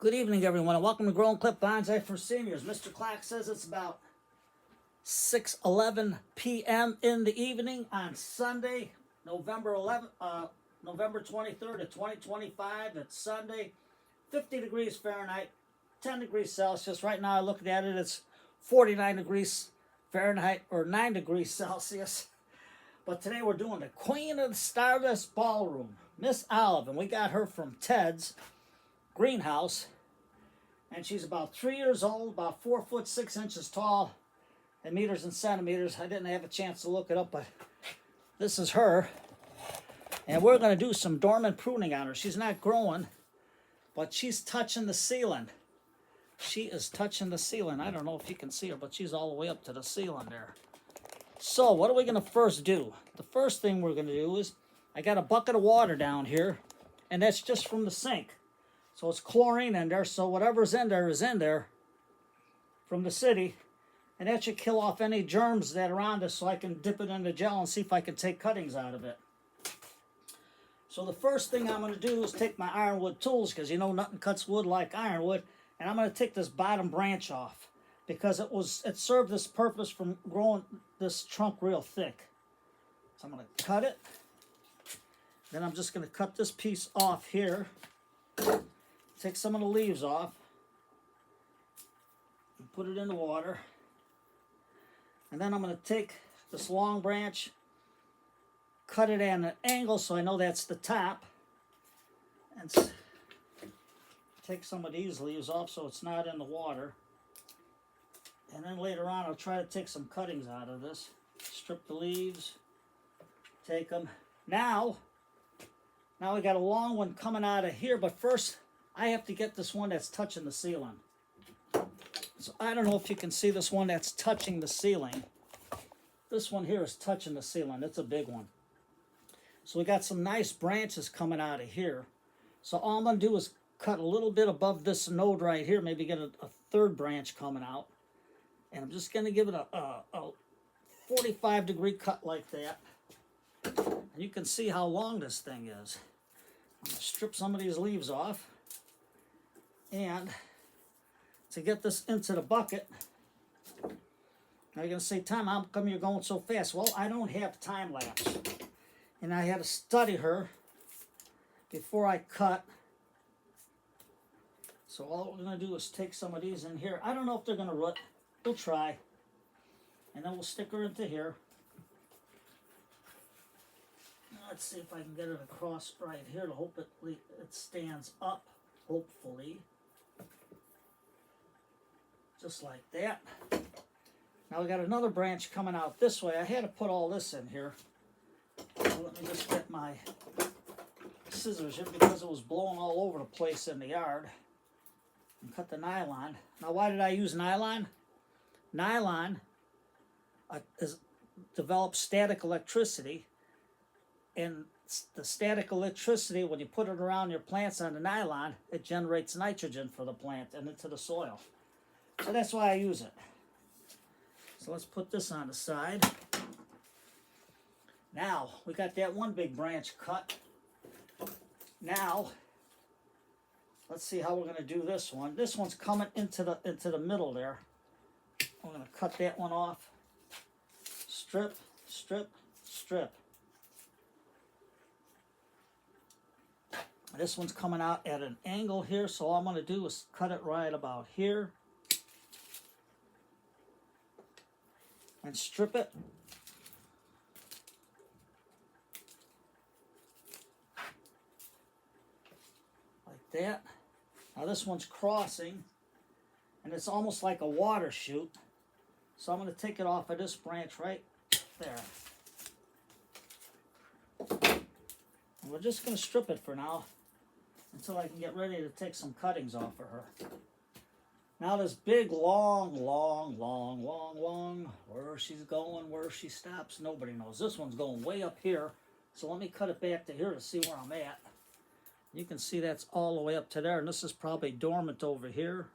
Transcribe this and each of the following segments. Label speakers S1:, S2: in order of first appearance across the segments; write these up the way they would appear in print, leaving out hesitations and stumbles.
S1: Good evening, everyone, and welcome to Growing Clip Bonsai for Seniors. Mr. Clark says it's about 6:11 p.m. in the evening on Sunday, November 23rd of 2025. It's Sunday, 50 degrees Fahrenheit, 10 degrees Celsius. Right now, looking at it, it's 49 degrees Fahrenheit or 9 degrees Celsius. But today we're doing the Queen of the Stardust Ballroom, Miss Olive, and we got her from Ted's greenhouse, and she's about 3 years old, about 4 foot 6 inches tall in meters and centimeters. I didn't have a chance to look it up, but this is her, and we're going to do some dormant pruning on her. She's not growing, but she's touching the ceiling. She is touching the ceiling. I don't know if you can see her, but she's all the way up to the ceiling there. So what are we going to first do? The first thing we're going to do is, I got a bucket of water down here, and that's just from the sink. So it's chlorine in there, so whatever's in there is in there from the city. And that should kill off any germs that are on us, so I can dip it in the gel and see if I can take cuttings out of it. So the first thing I'm going to do is take my ironwood tools, because you know nothing cuts wood like ironwood. And I'm going to take this bottom branch off, because it served this purpose from growing this trunk real thick. So I'm going to cut it. Then I'm just going to cut this piece off here. Take some of the leaves off and put it in the water. And then I'm going to take this long branch, cut it at an angle so I know that's the top, and take some of these leaves off so it's not in the water. And then later on I'll try to take some cuttings out of this. Strip the leaves, take them. Now we got a long one coming out of here, but first I have to get this one that's touching the ceiling. So I don't know if you can see this one that's touching the ceiling. This one here is touching the ceiling. It's a big one. So we got some nice branches coming out of here. So all I'm going to do is cut a little bit above this node right here, maybe get a third branch coming out. And I'm just going to give it a 45-degree cut like that. And you can see how long this thing is. I'm going to strip some of these leaves off. And to get this into the bucket, now you're going to say, Tom, how come you're going so fast? Well, I don't have time lapse. And I had to study her before I cut. So all we're going to do is take some of these in here. I don't know if they're going to root. We'll try. And then we'll stick her into here. Let's see if I can get it across right here to hope it stands up, hopefully. Just like that. Now we got another branch coming out this way. I had to put all this in here. So let me just get my scissors here because it was blowing all over the place in the yard. And cut the nylon. Now why did I use nylon? Nylon develops static electricity. And the static electricity, when you put it around your plants on the nylon, it generates nitrogen for the plant and into the soil. So that's why I use it. So let's put this on the side. Now, we got that one big branch cut. Now, let's see how we're going to do this one. This one's coming into the middle there. I'm going to cut that one off. Strip, strip, strip. This one's coming out at an angle here, so all I'm going to do is cut it right about here. And strip it. Like that. Now this one's crossing, and it's almost like a water chute. So I'm going to take it off of this branch right there. And we're just going to strip it for now until I can get ready to take some cuttings off of her. Now this big, long, where she's going, where she stops, nobody knows. This one's going way up here, so let me cut it back to here to see where I'm at. You can see that's all the way up to there, and this is probably dormant over here.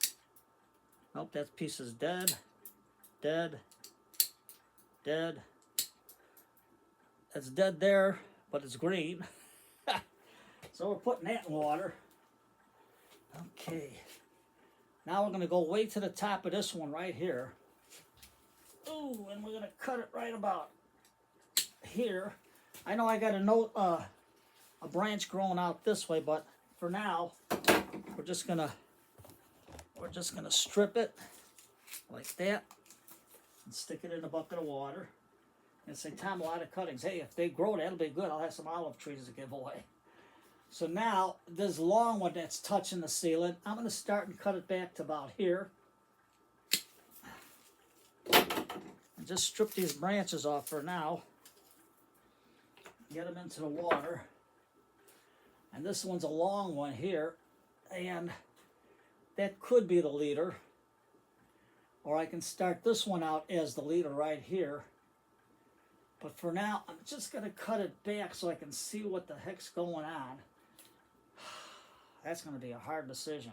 S1: Nope, that piece is dead, dead, dead. It's dead there, but it's green. So we're putting that in water. Okay. Now we're going to go way to the top of this one right here. Ooh, and we're going to cut it right about here. I know I got a branch growing out this way, but for now, we're just gonna strip it like that and stick it in a bucket of water. And say, Tom, a lot of cuttings. Hey, if they grow, that'll be good. I'll have some olive trees to give away. So now, this long one that's touching the ceiling, I'm going to start and cut it back to about here. And just strip these branches off for now. Get them into the water. And this one's a long one here. And that could be the leader. Or I can start this one out as the leader right here. But for now, I'm just going to cut it back so I can see what the heck's going on. That's going to be a hard decision.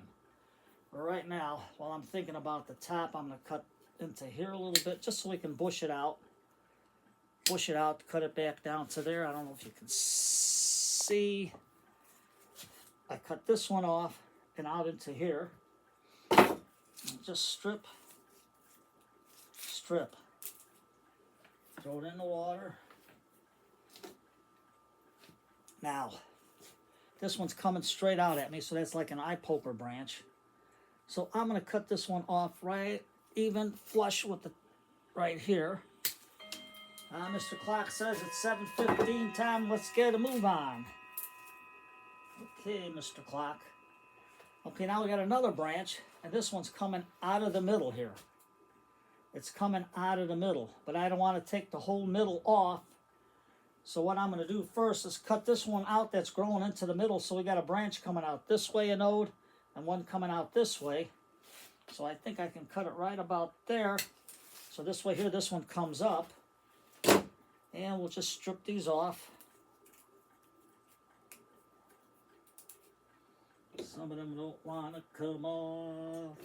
S1: But right now, while I'm thinking about the top, I'm going to cut into here a little bit just so we can bush it out. Bush it out, cut it back down to there. I don't know if you can see. I cut this one off and out into here. And just strip. Throw it in the water. Now, this one's coming straight out at me, so that's like an eye poker branch. So I'm going to cut this one off right even flush with the right here. Mr. Clock says it's 7:15 time. Let's get a move on. Okay, Mr. Clock. Okay, now we got another branch, and this one's coming out of the middle here. It's coming out of the middle, but I don't want to take the whole middle off. So what I'm going to do first is cut this one out that's growing into the middle. So we got a branch coming out this way, a node, and one coming out this way. So I think I can cut it right about there. So this way here, this one comes up. And we'll just strip these off. Some of them don't want to come off.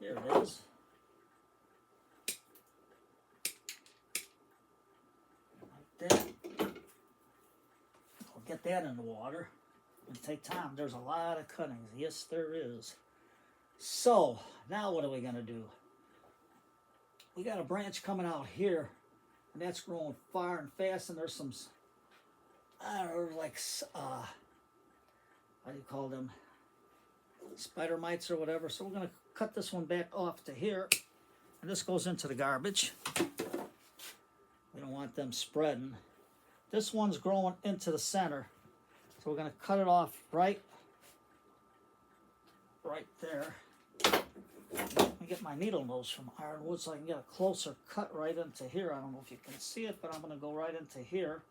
S1: There it is. Like that. I'll get that in the water. It'll take time. There's a lot of cuttings. Yes, there is. So, now what are we going to do? We got a branch coming out here. And that's growing far and fast, and there's some, I don't know, like, how do you call them? Spider mites or whatever. So we're going to cut this one back off to here. And this goes into the garbage. We don't want them spreading. This one's growing into the center. So we're going to cut it off right there. Let me get my needle nose from ironwood so I can get a closer cut right into here. I don't know if you can see it, but I'm going to go right into here.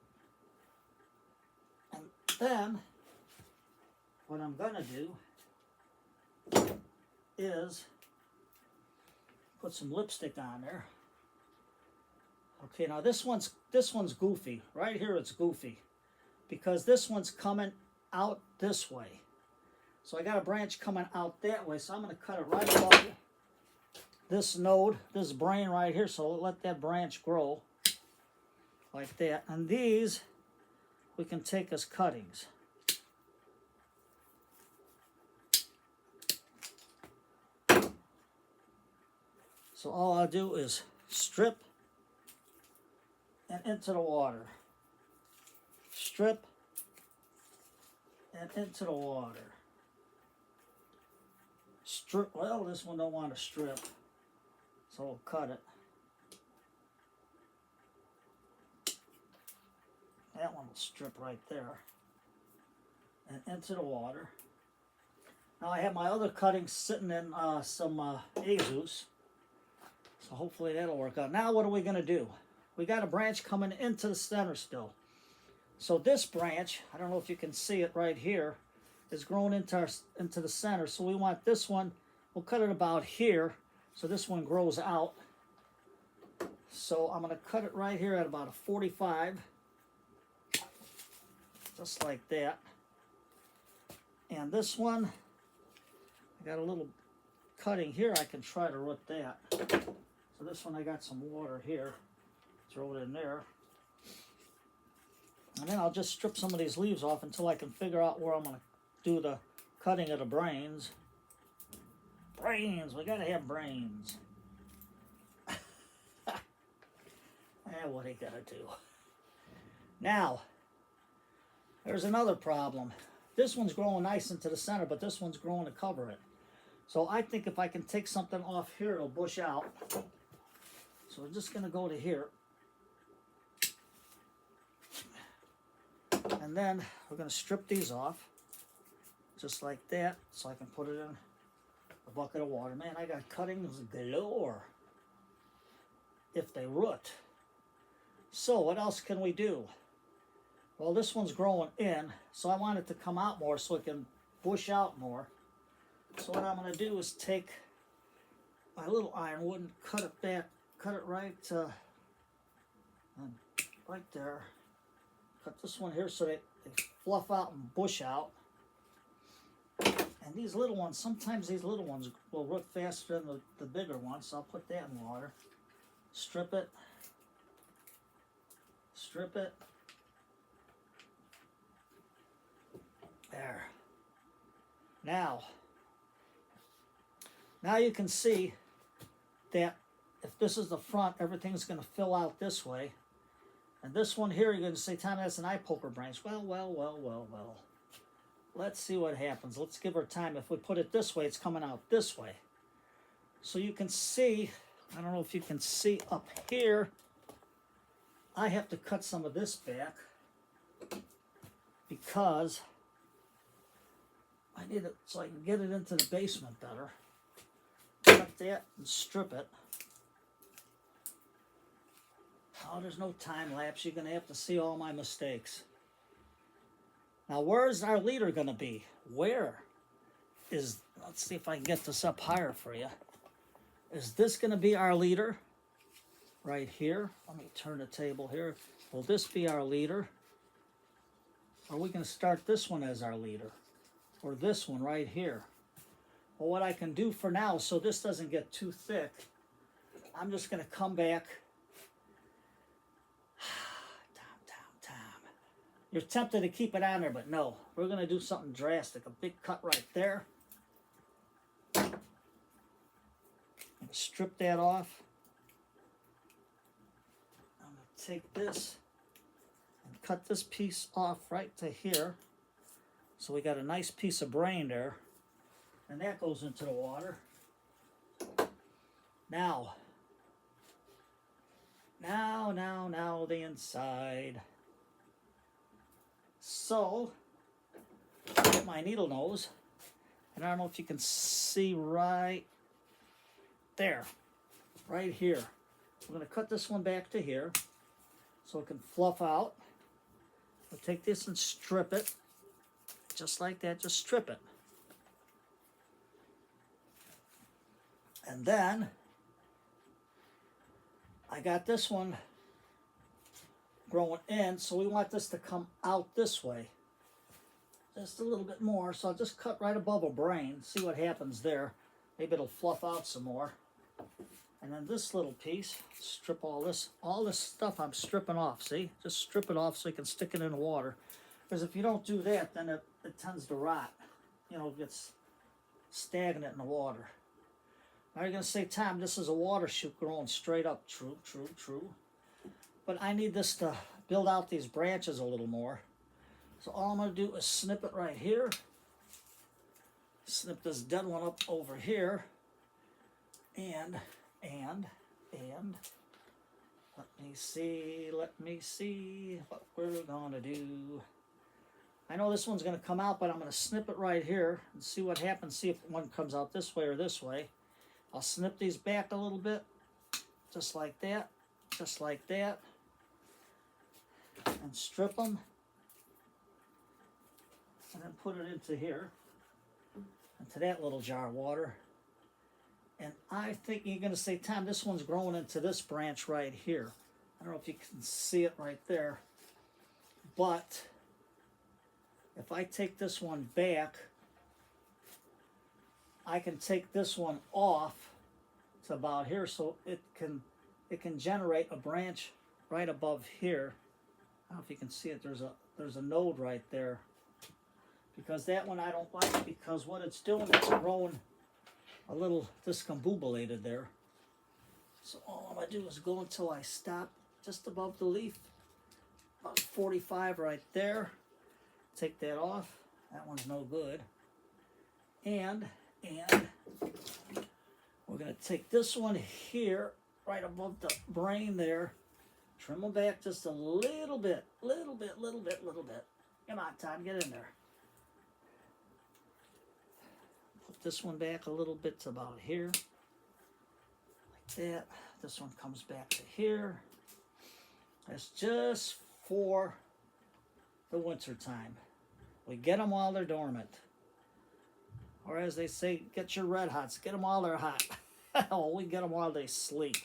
S1: And then, what I'm going to do is put some lipstick on there. Okay, now this one's goofy. Right here it's goofy. Because this one's coming out this way. So I got a branch coming out that way, so I'm going to cut it right above this node, this brain right here, so let that branch grow like that. And these we can take as cuttings. So all I'll do is strip and into the water. Strip and into the water. Strip, well, this one don't want to strip, so we'll cut it. That one will strip right there. And into the water. Now I have my other cuttings sitting in some Azus, so hopefully that'll work out. Now what are we going to do? We got a branch coming into the center still. So this branch, I don't know if you can see it right here, is grown into the center. So we want this one, we'll cut it about here, so this one grows out. So I'm going to cut it right here at about a 45, just like that. And this one, I got a little cutting here, I can try to root that. So this one I got some water here, throw it in there. And then I'll just strip some of these leaves off until I can figure out where I'm going to do the cutting of the brains. Brains. We gotta have brains. What are you gonna do? Now, there's another problem. This one's growing nice into the center, but this one's growing to cover it. So I think if I can take something off here, it'll bush out. So we're just gonna go to here. And then we're gonna strip these off, just like that, so I can put it in a bucket of water. Man, I got cuttings galore, if they root. So what else can we do? Well, this one's growing in, so I want it to come out more so it can bush out more. So what I'm going to do is take my little ironwood and cut it back, cut it right there. Cut this one here so they fluff out and bush out. And these little ones, sometimes these little ones will root faster than the bigger ones, so I'll put that in water. Strip it. Strip it. There. Now you can see that if this is the front, everything's going to fill out this way. And this one here, you're going to say, Tom, that's an eye poker branch. Well. Let's see what happens. Let's give her time. If we put it this way, it's coming out this way. So you can see, I don't know if you can see up here, I have to cut some of this back because I need it so I can get it into the basement better. Cut that and strip it. Oh, there's no time lapse. You're going to have to see all my mistakes. Now, where's our leader going to be? Where is, let's see if I can get this up higher for you. Is this going to be our leader? Right here. Let me turn the table here. Will this be our leader? Or are we going to start this one as our leader? Or this one right here? Well, what I can do for now, so this doesn't get too thick, I'm just going to come back. Tom. You're tempted to keep it on there, but no. We're going to do something drastic. A big cut right there. Strip that off. I'm going to take this and cut this piece off right to here. So we got a nice piece of brain there. And that goes into the water. Now the inside. So, get my needle nose. And I don't know if you can see right there. Right here. We're going to cut this one back to here so it can fluff out. We'll take this and strip it. Just like that, just strip it. And then, I got this one growing in, so we want this to come out this way. Just a little bit more, so I'll just cut right above a brain, see what happens there. Maybe it'll fluff out some more. And then this little piece, strip all this stuff I'm stripping off, see? Just strip it off so you can stick it in the water. Because if you don't do that, then it tends to rot. You know, it gets stagnant in the water. Now you're going to say, Tom, this is a water shoot growing straight up. True. But I need this to build out these branches a little more. So all I'm going to do is snip it right here. Snip this dead one up over here. And let me see what we're going to do. I know this one's going to come out, but I'm going to snip it right here and see what happens. See if one comes out this way or this way. I'll snip these back a little bit, just like that, and strip them, and then put it into here, into that little jar of water. And I think you're going to say, Tom, this one's growing into this branch right here. I don't know if you can see it right there, but if I take this one back, I can take this one off to about here, so it can generate a branch right above here. I don't know if you can see it. There's a node right there, because that one I don't like, because what it's doing, it's growing a little discombobulated there. So all I'm going to do is go until I stop just above the leaf. About 45 right there. Take that off. That one's no good. And we're going to take this one here, right above the brain there. Trim them back just a little bit. Little bit. Come on, Tom, get in there. Put this one back a little bit to about here. Like that. This one comes back to here. That's just for the winter time. We get them while they're dormant. Or as they say, get your red hots. Get them while they're hot. Well, we get them while they sleep.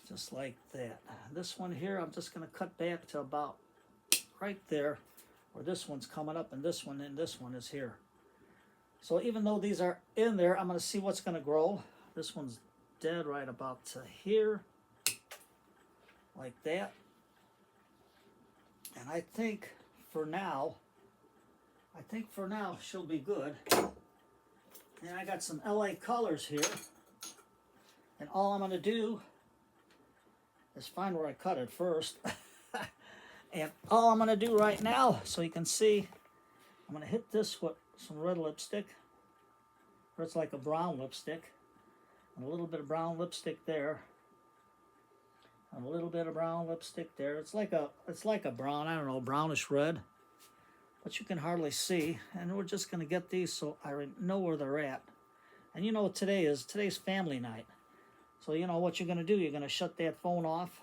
S1: Just like that. This one here, I'm just going to cut back to about right there, where this one's coming up, and this one is here. So even though these are in there, I'm going to see what's going to grow. This one's dead right about to here, like that. And I think for now she'll be good. And I got some LA colors here. And all I'm going to do is find where I cut it first. And all I'm going to do right now, so you can see, I'm going to hit this with some red lipstick. Or it's like a brown lipstick. And a little bit of brown lipstick there. And a little bit of brown lipstick there. It's like a brown, I don't know, brownish red. But you can hardly see. And we're just going to get these so I know where they're at. And you know what today's family night. So you know what you're going to do. You're going to shut that phone off.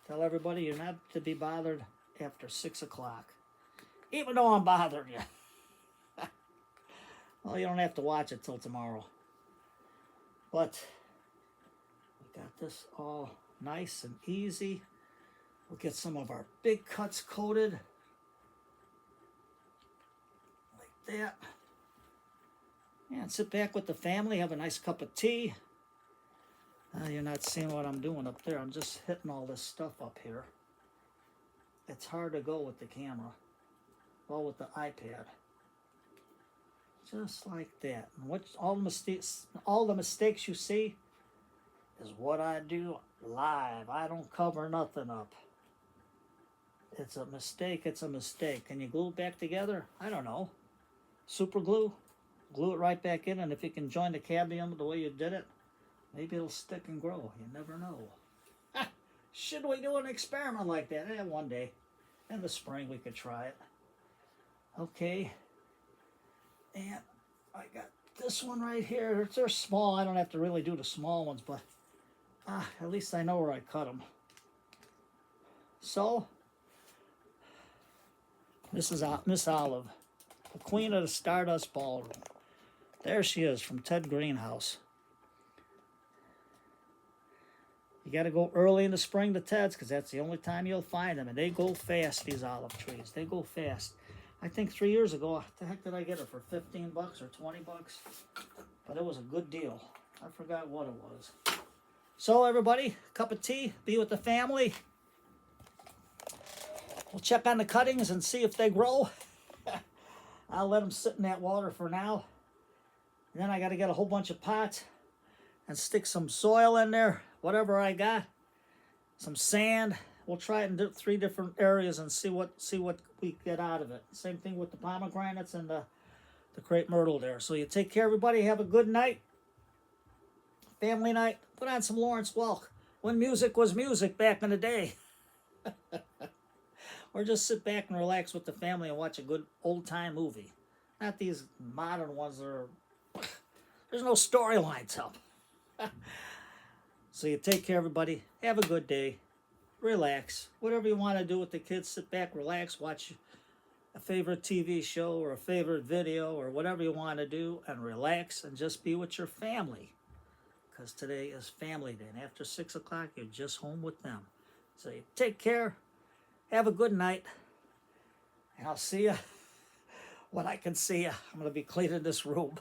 S1: Tell everybody you're not to be bothered after 6 o'clock. Even though I'm bothering you. Well, you don't have to watch it till tomorrow. But we got this all nice and easy. We'll get some of our big cuts coated. Like that. Yeah, and sit back with the family, have a nice cup of tea. You're not seeing what I'm doing up there. I'm just hitting all this stuff up here. It's hard to go with the camera. Well, with the iPad. Just like that. And what all the mistakes you see is what I do live. I don't cover nothing up. It's a mistake, it's a mistake. Can you glue it back together? I don't know. Super glue? Glue it right back in, and if you can join the cadmium the way you did it, maybe it'll stick and grow. You never know. Should we do an experiment like that? One day. In the spring we could try it. Okay. And I got this one right here. They're small. I don't have to really do the small ones, but at least I know where I cut them. So, this is Miss Olive, the queen of the Stardust Ballroom. There she is from Ted Greenhouse. You got to go early in the spring to Ted's because that's the only time you'll find them. And they go fast, these olive trees. They go fast. I think 3 years ago, what the heck did I get it for? 15 bucks or 20 bucks? But it was a good deal. I forgot what it was. So everybody, cup of tea, be with the family. We'll check on the cuttings and see if they grow. I'll let them sit in that water for now. And then I got to get a whole bunch of pots and stick some soil in there, whatever I got. Some sand. We'll try it in 3 different areas and see what we get out of it. Same thing with the pomegranates and the crepe myrtle there. So you take care, everybody. Have a good night. Family night. Put on some Lawrence Welk. When music was music back in the day. Or just sit back and relax with the family and watch a good old-time movie. Not these modern ones that are... There's no storylines up. So you take care, everybody. Have a good day. Relax. Whatever you want to do with the kids, sit back, relax, watch a favorite TV show or a favorite video or whatever you want to do, and relax and just be with your family. Because today is family day. And after 6 o'clock, you're just home with them. So you take care. Have a good night. And I'll see you when I can see you. I'm going to be cleaning this room.